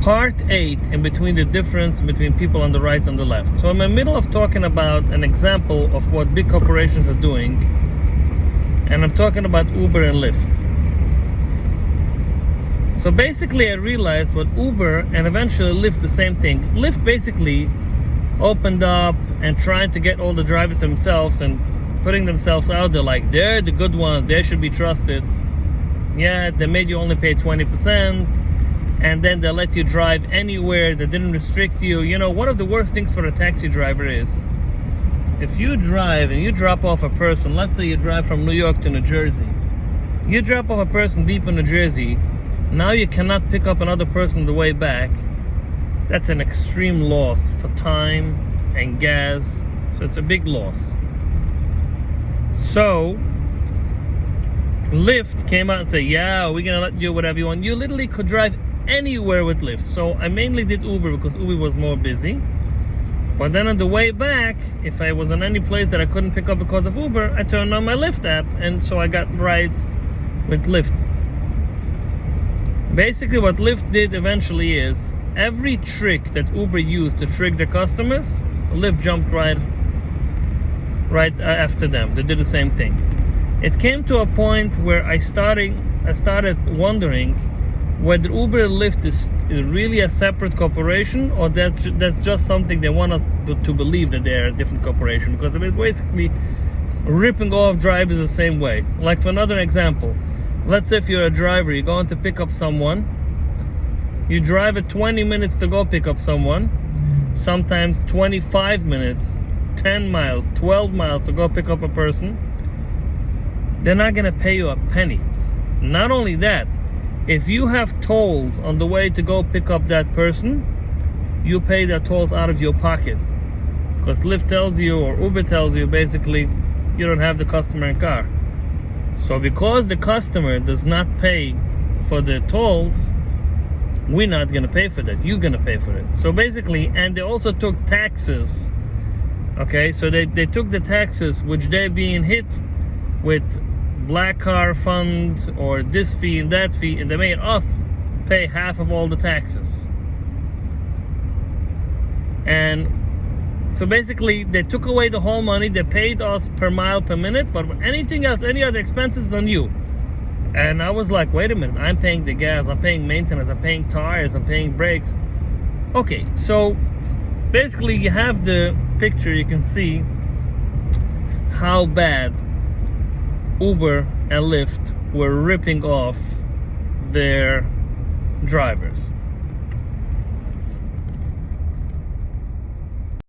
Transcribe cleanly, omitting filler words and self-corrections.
Part 8, in between the difference between people on the right and the left. So I'm in the middle of talking about an example of what big corporations are doing, and I'm talking about Uber and Lyft. So basically I realized what Uber and eventually Lyft, the same thing. Lyft basically opened up and tried to get all the drivers themselves and putting themselves out there like they're the good ones, they should be trusted. Yeah, they made you only pay 20%. And then they let you drive anywhere. They didn't restrict you. You know, one of the worst things for a taxi driver is if you drive and you drop off a person, let's say you drive from New York to New Jersey. You drop off a person deep in New Jersey, now you cannot pick up another person on the way back. That's an extreme loss for time and gas. So it's a big loss. So Lyft came out and said, yeah, we're gonna let you do whatever you want. You literally could drive anywhere with Lyft. So I mainly did Uber because Uber was more busy. But then on the way back, if I was in any place that I couldn't pick up because of Uber, I turned on my Lyft app, and so I got rides with Lyft. Basically what Lyft did eventually is every trick that Uber used to trick the customers, Lyft jumped right after them. They did the same thing. It came to a point where I started wondering whether Uber and Lyft is really a separate corporation, or that's just something they want us to believe that they're a different corporation, because they're basically ripping off drivers the same way. Like for another example, let's say if you're a driver, you're going to pick up someone, you drive it 20 minutes to go pick up someone, sometimes 25 minutes, 10 miles, 12 miles to go pick up a person. They're not going to pay you a penny. Not only that, if you have tolls on the way to go pick up that person, you pay that tolls out of your pocket. Because Lyft tells you, or Uber tells you, basically, you don't have the customer in car. So because the customer does not pay for the tolls, we're not going to pay for that. You're going to pay for it. So basically, and they also took taxes. Okay, so they took the taxes, which they're being hit with Black Car Fund or this fee and that fee, and they made us pay half of all the taxes. And so basically they took away the whole money. They paid us per mile per minute, but anything else, any other expenses on you. And I was like, wait a minute, I'm paying the gas, I'm paying maintenance, I'm paying tires, I'm paying brakes. Okay, so basically you have the picture, you can see how bad Uber and Lyft were ripping off their drivers.